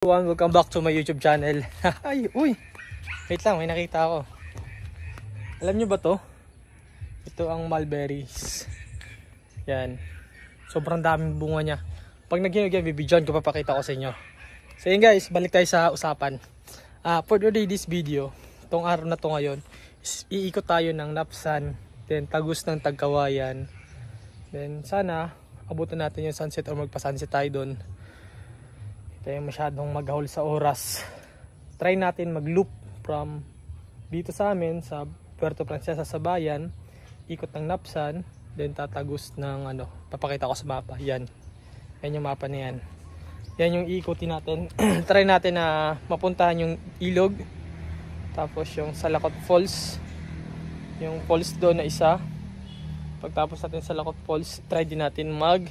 Welcome back to my YouTube channel. Ay, uy! Wait lang, may nakita ako. Alam nyo ba to? Ito ang mulberries. Yan. Sobrang daming bunga niya. Pag naghinog yan, bibidyon ko, papakita ko sa inyo. So yun guys, balik tayo sa usapan. For today this video, tong araw na to ngayon, iikot tayo ng Napsan, then Tagus ng Tagkawayan. Then sana, abutan natin yung sunset or magpa-sunset tayo doon. Tayo masyadong maghahol sa oras. Try natin mag-loop from dito sa amin sa Puerto Princesa sa bayan, ikot ng Napsan, then tatagos ng papakita ko sa mapa. Yan yung mapa na yan. Yan yung iikotin natin. Try natin na mapuntahan yung ilog, tapos yung Salakot Falls, yung falls doon na isa. Pagtapos natin sa Salakot Falls, try din natin mag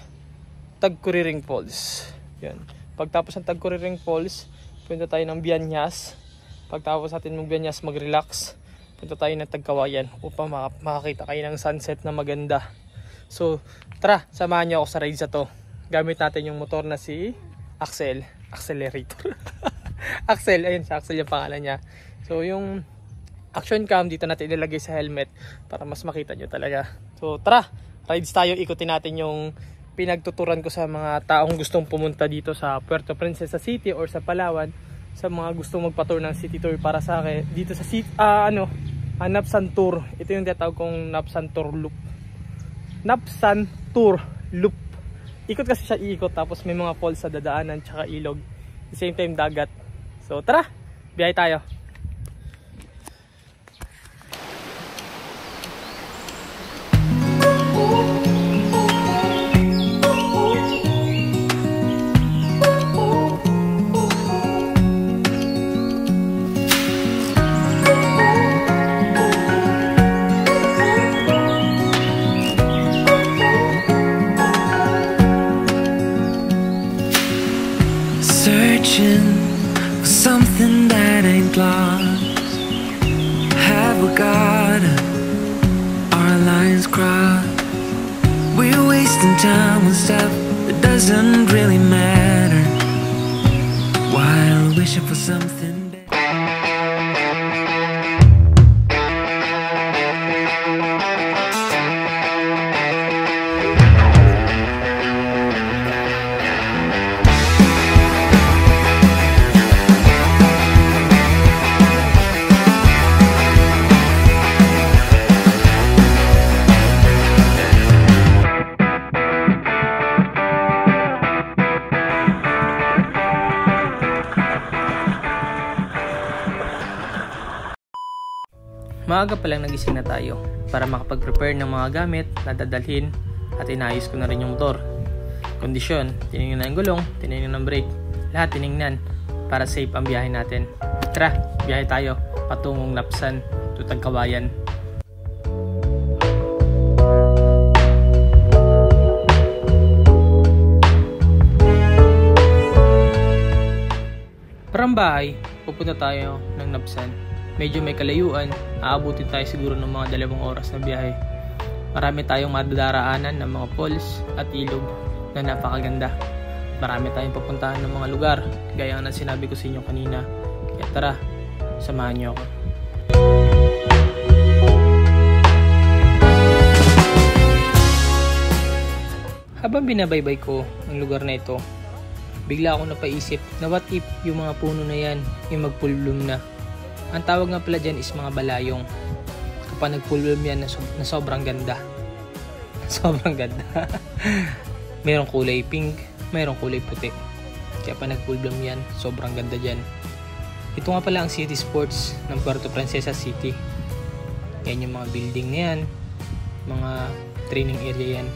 Tagkuriring Falls. Yan. Pagtapos ng Tagkuriring Falls, punta tayo ng Bianyas. Pagtapos natin mag-Bianyas, mag-relax, punta tayo ng Tagkawayan upang makakita kayo ng sunset na maganda. So, tara, samahan niyo ako sa ride sa to. Gamit natin yung motor na si Axel. Accelerator. Axel, ayun si Axel yung pangalan niya. So, yung action cam dito natin ilalagay sa helmet para mas makita nyo talaga. So, tara, rides tayo. Ikutin natin yung pinagtuturan ko sa mga taong gustong pumunta dito sa Puerto Princesa City or sa Palawan, sa mga gustong magpa-tour ng city tour para sa akin dito sa Napsan Tour. Ito yung tinatawag kong Napsan Tour Loop. Napsan Tour Loop. Ikot kasi siya, iikot, tapos may mga falls sa dadaanan tsaka ilog. At the same time dagat. So tara, biyahe tayo. Searching for something that ain't lost. Have we got our lines crossed? We're wasting time on stuff that doesn't really matter, while wishing for something better. Maaga pa lang nagising na tayo para makapag-prepare ng mga gamit na dadalhin at inayos ko na rin yung motor. Kondisyon, tinignan na yung gulong, tinignan ng brake, lahat tinignan para safe ang biyahe natin. Tara, biyahe tayo patungong Napsan to Tagkawayan. Parang bahay, pupunta tayo ng Napsan. Medyo may kalayuan, aabutin tayo siguro ng mga 2 oras na biyahe. Marami tayong madadaraanan ng mga falls at ilog na napakaganda. Marami tayong papuntahan ng mga lugar, gaya ng sinabi ko sa inyo kanina. Kaya tara, samahan niyo ako. Habang binabaybay ko ang lugar na ito, bigla akong napaisip na what if yung mga puno na yan yung mag-full bloom na. Ang tawag nga pala dyan is mga balayong. Kapag nag-full bloom yan na sobrang ganda. Sobrang ganda. Mayroong kulay pink, mayroong kulay puti. Kaya pa nag-full bloom yan, sobrang ganda dyan. Ito nga pala ang City Sports ng Puerto Princesa City. Yan yung mga building na yan, mga training area yan.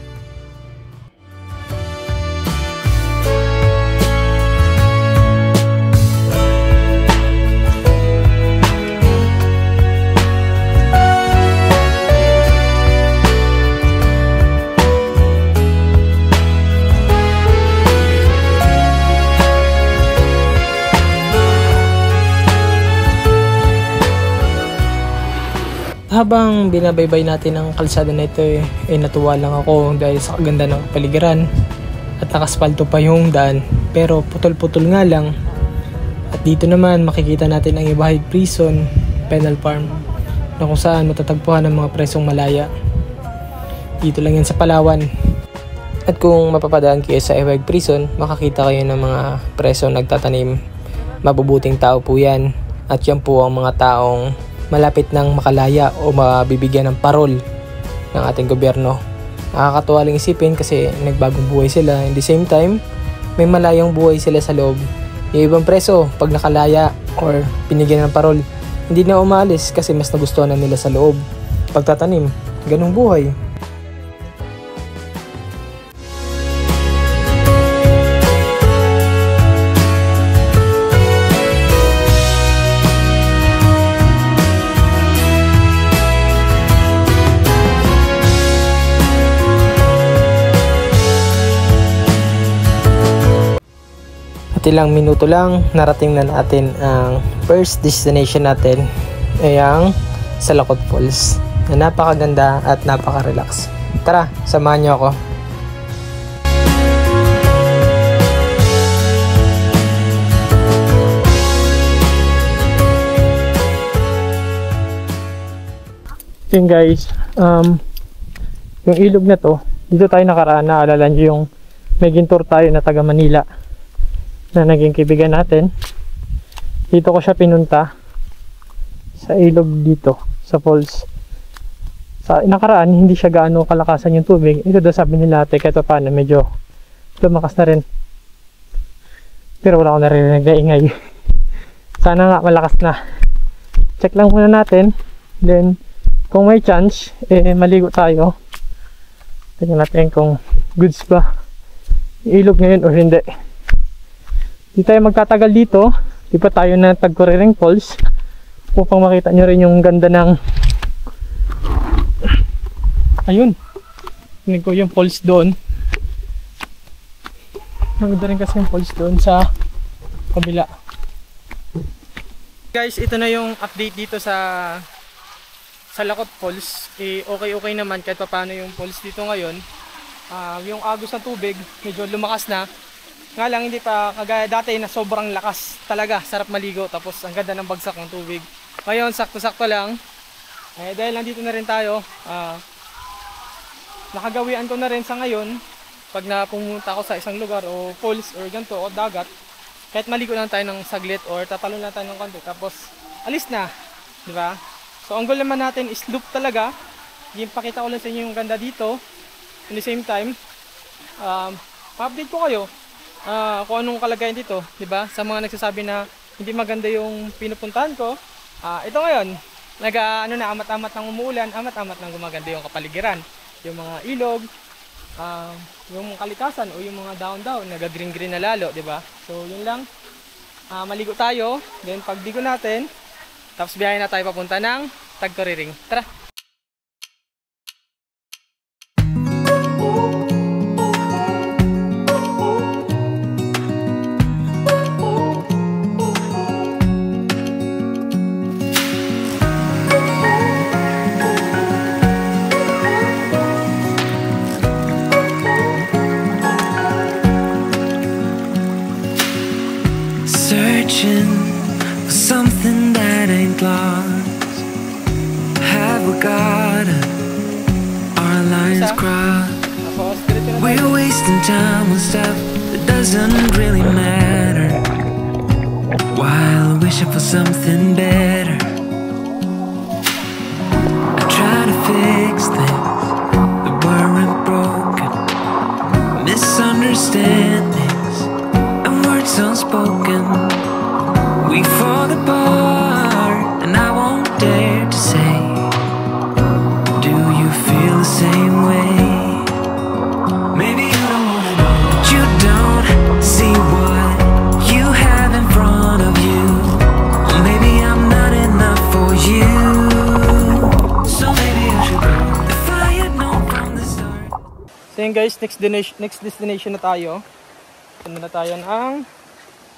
Habang binabaybay natin ang kalsada na ito natuwa lang ako dahil sa kaganda ng paligiran at nakaspalto pa yung daan, pero putol-putol nga lang Dito naman makikita natin ang Ibahay Prison, Penal Farm, na kung saan matatagpuan ang mga presong malaya. Dito lang yan sa Palawan. At kung mapapadaan kayo sa Ibahay Prison, makakita kayo ng mga preso nagtatanim. Mabubuting tao po yan. At yan po ang mga taong malapit ng makalaya o mabibigyan ng parol ng ating gobyerno. Nakakatuwa lang isipin kasi nagbagong buhay sila. In the same time, may malayang buhay sila sa loob. Yung ibang preso, pag nakalaya or pinigyan ng parol, hindi na umalis kasi mas nagustuhan na nila sa loob. Pagtatanim, ganung buhay. At ilang minuto lang, narating na natin ang first destination natin, ay ang Salakot Falls, na napakaganda at napaka-relax. Tara, samahan niyo ako. Yun guys, yung ilog na to, dito tayo nakaraan, naalala nyo yung may gintour tayo na taga Manila na naging kaibigan natin. Dito ko siya pinunta sa ilog dito sa falls. Sa nakaraan hindi siya gaano kalakasan yung tubig. Ito daw sabi nila ate kahit paano medyo lumakas na rin, pero wala akong narinig na ingay. Sana nga malakas na. Check lang muna natin, then kung may chance maligo tayo. Tingnan natin kung goods ba yung ilog ngayon o hindi. Di tayo magtatagal dito, di pa tayo na Tagkuriring Falls upang makita nyo rin yung ganda ng ayun, tingnan ko yung falls doon. Maganda rin kasi yung falls doon sa kabila. Guys, ito na yung update dito sa Salakot Falls. Okay naman kahit pa paano yung falls dito ngayon. Yung agos ng tubig medyo lumakas na. Nga lang hindi pa kagaya dati na sobrang lakas talaga, sarap maligo tapos ang ganda ng bagsak ng tubig. Ngayon sakto-sakto lang, dahil nandito na rin tayo, nakagawian ko na rin sa ngayon pag napumunta ako sa isang lugar o falls or ganito o dagat, kahit maligo lang tayo ng saglit or tatalon lang tayo ng konti tapos alis na, di ba? So ang goal naman natin is loop talaga. Yung pakita ko lang sa inyo yung ganda dito. In the same time, pa-update ko kayo kung anong kalagayan dito, di ba? Sa mga nagsasabi na hindi maganda yung pinupuntahan ko, ito ngayon, amat-amat ng umuulan, amat-amat ng gumaganda yung kapaligiran, yung mga ilog, yung kalikasan o yung mga down-down, nag-green-green na lalo, di ba? So yun lang, maligo tayo, then pagdigo natin, tapos biyahe na tayo papunta ng Tagkuriring. Tara! Searching for something that ain't lost. Have we got our lines crossed? We're wasting time on stuff that doesn't really matter, while wishing for something better. I try to fix things that weren't broken, misunderstandings and words unspoken. We fall apart and I won't dare to say, do you feel the same way? Maybe you don't wanna know, but you don't see what you have in front of you. Or maybe I'm not enough for you, so maybe I should go if I had known from the start. So yun guys, next destination na tayo. Punta na tayo ng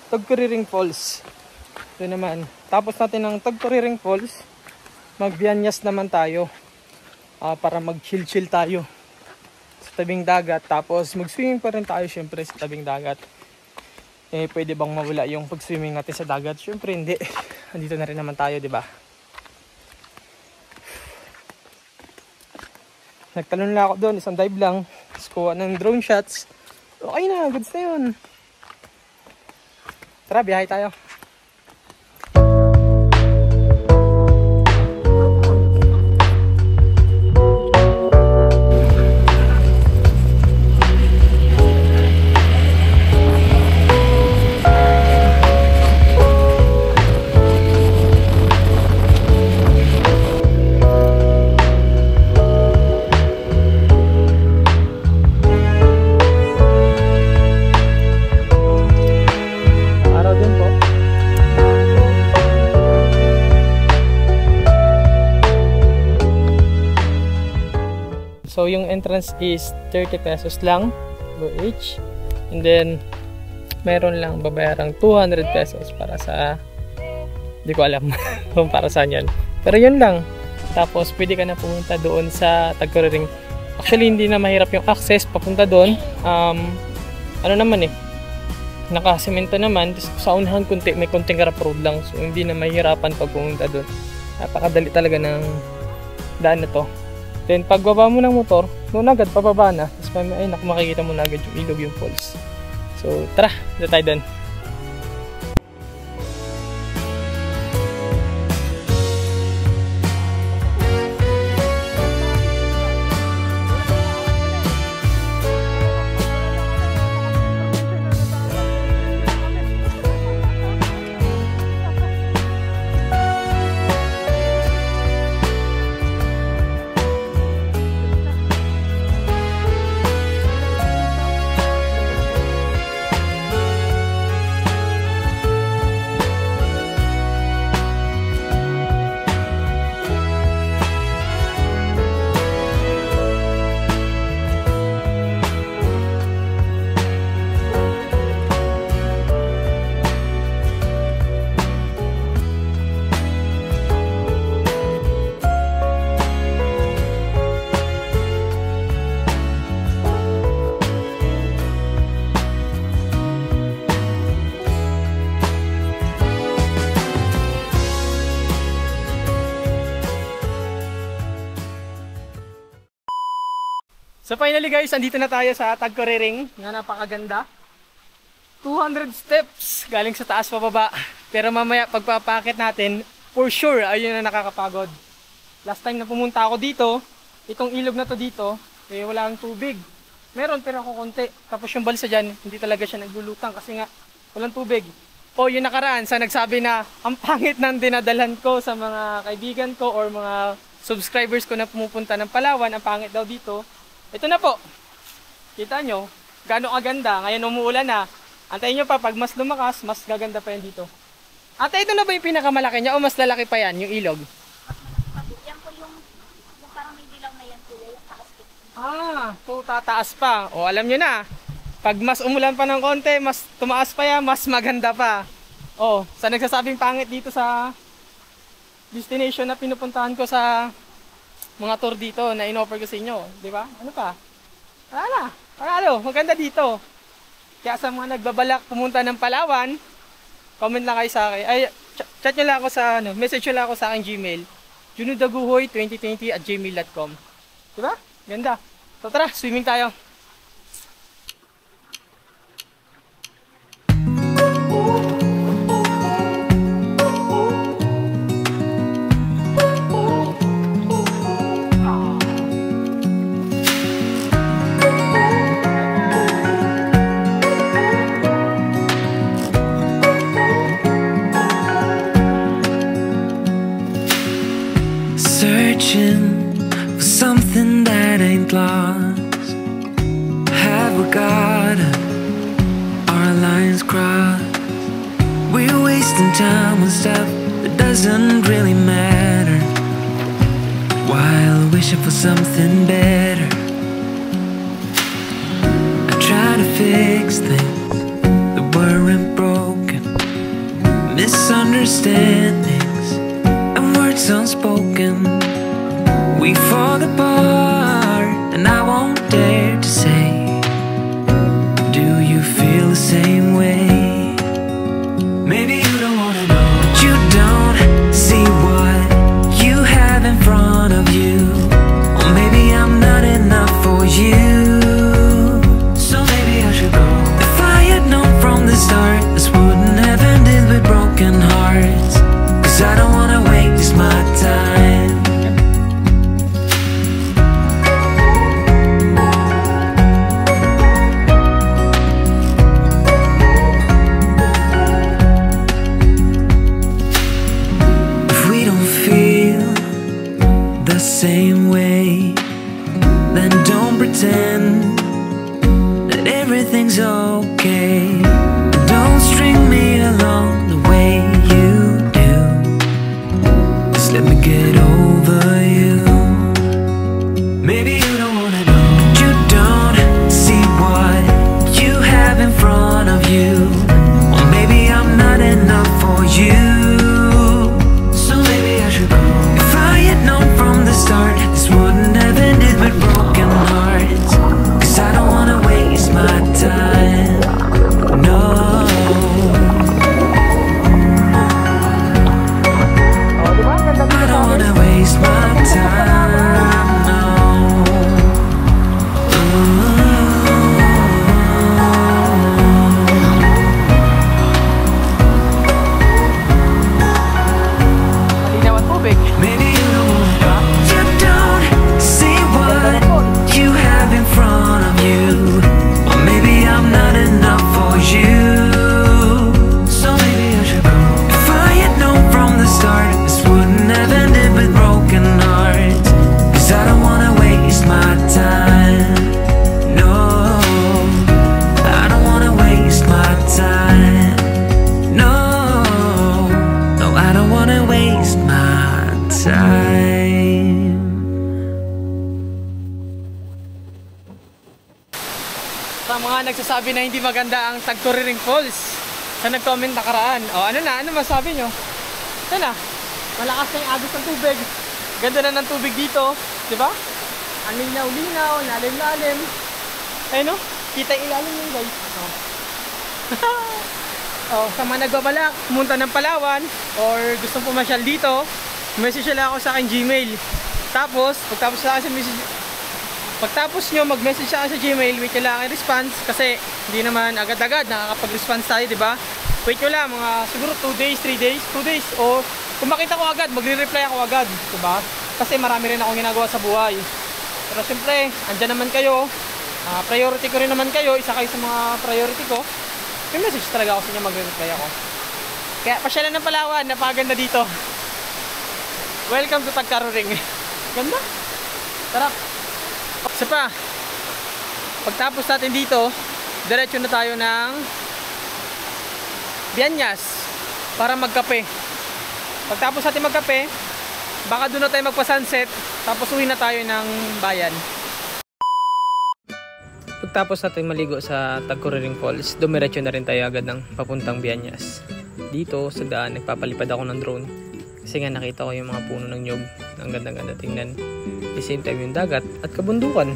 Tagkuriring Falls. Ito naman, tapos natin ng Tagkuriring Falls, magbianyas naman tayo para mag-chill tayo sa tabing dagat. Tapos mag-swimming pa rin tayo syempre sa tabing dagat. eh pwede bang mawala yung pag-swimming natin sa dagat? Syempre hindi. Andito na rin naman tayo, di ba? Nagtalon na ako doon, isang dive lang. Tapos kuha ng drone shots. Okay na, goods na yun. Tara, biyahe tayo. So yung entrance is 30 pesos lang per each. And then meron lang babayarang 200 pesos para sa, di ko alam kung para saan yan. Pero yun lang. Tapos pwede ka na pumunta doon sa Tagkuriring. Actually hindi na mahirap yung access papunta doon. Ano naman eh, nakasemento naman. Sa unahan may konting rough road lang. So hindi na mahirapan pag pumunta doon. Napakadali talaga ng daan na to. Then pagbaba mo ng motor, noon agad pababa na. Tapos ay makikita mo na agad yung ilog, yung falls. So tara, dito tayo doon. So finally guys, andito na tayo sa Tagkuriring na napakaganda. 200 steps galing sa taas pababa. Pero mamaya pagpapakit natin, for sure ayun na nakakapagod. Last time na pumunta ako dito, itong ilog na to dito, eh walang tubig. Meron pero ako konti. Tapos yung balsa dyan, hindi talaga siya naglulutang kasi nga walang tubig. O yung nakaraan sa nagsabi na ang pangit ng dinadalhan ko sa mga kaibigan ko or mga subscribers ko na pumupunta ng Palawan, ang pangit daw dito. Ito na po. Kita nyo, gaano kaganda. Ngayon umuulan na. Antayin nyo pa, pag mas lumakas, mas gaganda pa yan dito. Ate, ito na ba yung pinakamalaki niya o mas lalaki pa yan, yung ilog? Yan po yung parang may dilaw na yan po, yung taas. So tataas pa. O alam nyo na, pag mas umulan pa ng konti, mas tumaas pa yan, mas maganda pa. O, sa nagsasabing pangit dito sa destination na pinupuntahan ko sa mga tour dito na in-offer ko sa inyo, di ba? Ano pa? Wala na. Maganda dito. Kaya sa mga nagbabalak pumunta ng Palawan, comment lang kayo sa akin. Ay, chat nyo lang ako sa, message nyo lang ako sa aking Gmail. junodaguhoy2020@gmail.com. Di ba? Ganda. So tara, swimming tayo. Searching for something that ain't lost. Have we got it? Our lines crossed. We're wasting time on stuff that doesn't really matter, while wishing for something better. I try to fix things that weren't broken, misunderstandings and words unspoken. We fall apart and I won't dare to say, do you feel the same way? the same way, then don't pretend that everything's okay. Don't string me along the way you do. Just let me get over you. Maybe you don't wanna know, but you don't see what you have in front of you. Or maybe I'm not enough for you, so maybe I should go. If I had known from the start, this wouldn't have ended with broken hearts. Cause I don't wanna waste my time, no. I don't wanna waste my time, no. Malinaw ang tubig. Maybe you don't see what you have in front of you. Or maybe I'm not enough for you, so maybe I should go. If I had known from the start, this wouldn't have ended with broken hearts. Cause I don't wanna waste my time, no. I don't wanna waste my time, no. No, I don't wanna waste my time. Sa mga nagsasabi na hindi maganda ang Tagturiring Falls, sa nag-comment nakaraan, ano masabi nyo? Ito na, malakas na yung agos ng tubig. Ganda na ng tubig dito, di ba? Ang linaw-linaw, lalim-lalim. Ayun no, kita yung ilalim yun guys. Sa mga nagbabalak, pumunta ng Palawan, or gustong pumasyal dito, message lang ako sa akin Gmail. Tapos, pagtapos nyo mag-message sa akin sa Gmail, wait nyo lang ang response kasi hindi naman agad-agad nakakapag-response tayo, di ba? Wait nyo lang, mga siguro 2 days, 3 days, 2 days, o kung makita ko agad, magre-reply ako agad, di ba? Kasi marami rin akong ginagawa sa buhay. Pero syempre, andyan naman kayo, priority ko rin naman kayo, isa kayo sa mga priority ko. May message talaga ako sa inyo, magre-reply ako. Kaya pasyalan ng Palawan, napakaganda dito. Welcome to Tagturiring. Ganda. Sarap. Isa pa, pagtapos natin dito, diretso na tayo ng Bianyas para magkape. Pagtapos natin magkape, baka doon na tayo magpa-sunset, tapos uwi na tayo ng bayan. Pagtapos natin maligo sa Tagturiring Falls, dumiretso na rin tayo agad ng papuntang Bianyas. Dito sa daan, nagpapalipad ako ng drone. Kasi nga nakita ko yung mga puno ng nyog. Ang ganda-ganda tingnan. At the same time yung dagat at kabundukan.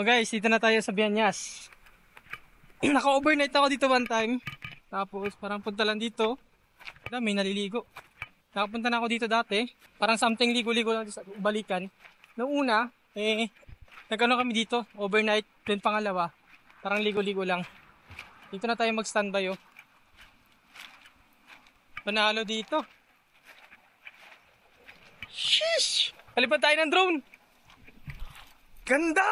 So guys, dito na tayo sa Bianyas. Naka-overnight ako dito one time. Tapos parang punta lang dito. May naliligo. Nakapunta na ako dito dati. Parang something ligo-ligo lang sa balikan. Noong una, nagano kami dito, overnight. Then pangalawa, parang ligo-ligo lang. Dito na tayo mag-standby oh. Panalo dito. Sheesh! Palipad tayo ng drone. Ganda!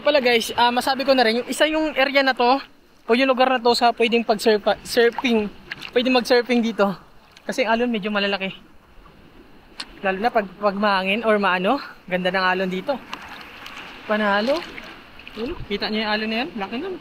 Nga pala guys, masabi ko na rin, yung isa yung area na to, o yung lugar na to sa pwedeng surfing, pwedeng mag-surfing dito. Kasi ang alon medyo malalaki. Lalo na pag mahangin or maano, ganda ng alon dito. Panalo. Kita niyo yung alon na yan? Laki nun.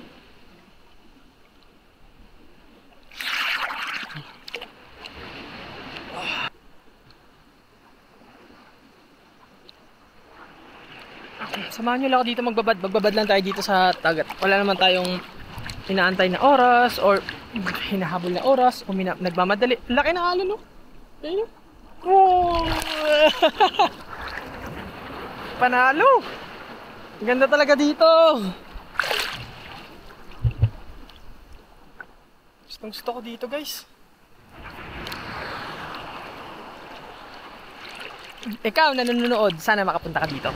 Samahan nyo lang ako dito magbabad. Magbabad lang tayo dito sa dagat. Wala naman tayong inaantay na oras or hinahabol na oras o nagmamadali. Laki ng alon, no? Ayun. Oh. Panalo. Ganda talaga dito. Gusto ko dito, guys. Ikaw nanonood, sana makapunta ka dito.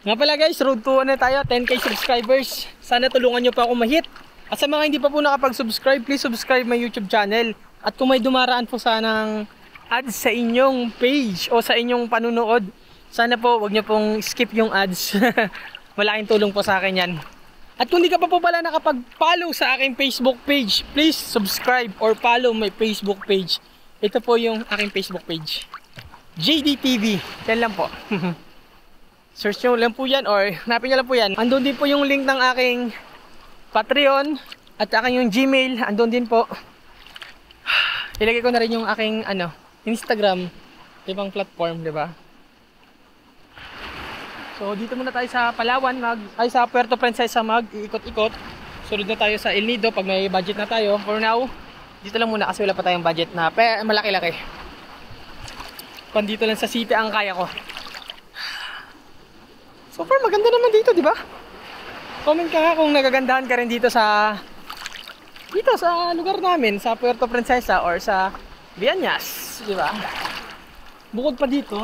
Nga pala guys, road to ano tayo, 10k subscribers. Sana tulungan nyo pa ako ma-hit. At sa mga hindi pa po nakapag-subscribe, please subscribe my YouTube channel. At kung may dumaraan po sanang ads sa inyong page o sa inyong panunood, sana po wag nyo pong skip yung ads. Malaking tulong po sa akin yan. At kung di ka pa po pala nakapag-follow sa aking Facebook page, please subscribe or follow my Facebook page. Ito po yung aking Facebook page, JDTV. Yan lang po. Search nyo lang po yan or hanapin nyo lang po yan. Andun din po yung link ng aking Patreon at aking yung Gmail. Andun din po. Ilagay ko na rin yung aking Instagram, ibang platform, di ba? So dito muna tayo sa Palawan, sa Puerto Princesa mag-iikot-ikot. Sunod na tayo sa El Nido pag may budget na tayo. For now, dito lang muna kasi wala pa tayong budget na malaki-laki. Pandito lang sa city ang kaya ko. So far maganda naman dito, di ba? Comment ka nga kung nagagandahan ka rin dito sa lugar namin, sa Puerto Princesa or sa Viañas, di ba? Bukod pa dito,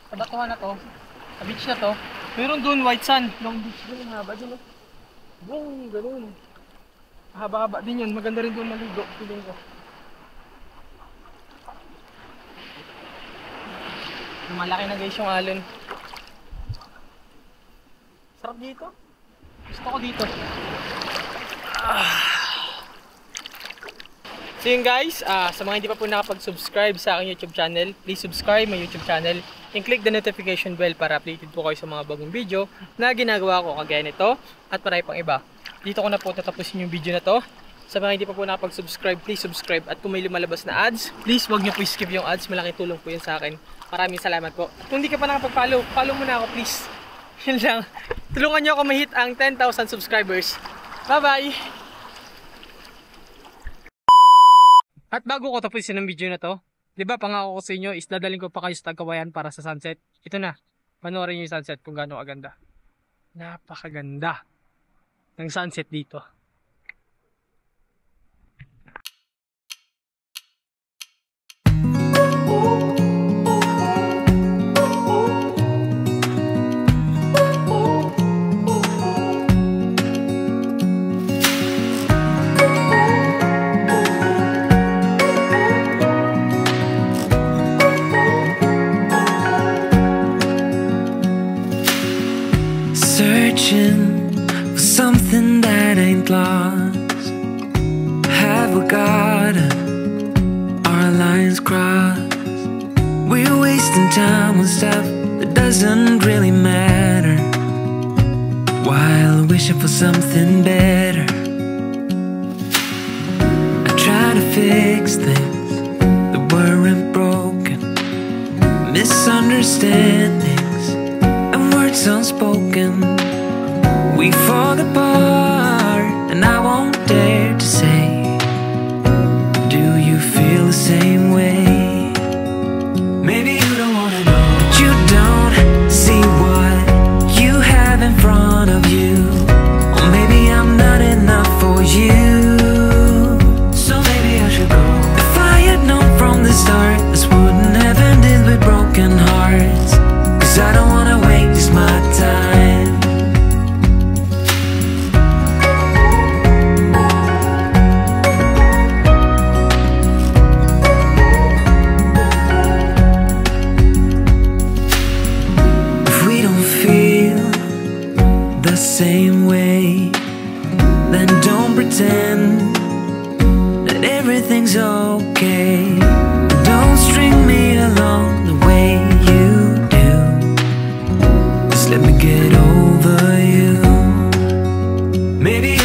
sa batuhan na to, sa beach na to, meron doon white sand, long beach doon, haba doon. Boom, ganoon. Haba-haba din yun, maganda rin doon maligo, feeling ko. Malaki na guys yung alon. Sarap dito. Gusto ko dito. So yun guys, sa mga hindi pa po nakapag-subscribe sa aking YouTube channel, please subscribe my YouTube channel and click the notification bell para updated po kayo sa mga bagong video na ginagawa ko kagaya nito at marami pang iba. Dito ko na po tatapusin yung video na to. Sa mga hindi pa po nakapag-subscribe, please subscribe. At kung may lumalabas na ads, please wag nyo po skip yung ads. Malaking tulong po yun sa akin. Maraming salamat po. At kung hindi ka pa nakapag-follow, follow mo na ako please. Yun lang. Tulungan nyo ako ma-hit ang 10,000 subscribers. Bye-bye! At bago ko tapusin ang video na to, di ba pangako ko sa inyo is dadaling ko pa kayo sa Tagawayan para sa sunset. Ito na. Panoorin nyo yung sunset kung gaano kaganda. Napakaganda ng sunset dito. Searching for something that ain't lost. Have we got our lines crossed? We're wasting time on stuff that doesn't really matter, while wishing for something better. I try to fix things that weren't broken, misunderstandings and words unspoken. We fall apart and I won't dare to say, do you feel the same way? Maybe you don't wanna know, but you don't see what you have in front of you. Or maybe I'm not enough for you, so maybe I should go. If I had known from the start this wouldn't have ended with broken hearts, 'cause I don't wanna waste my time. everything's okay. Don't string me along the way you do. Just let me get over you. Maybe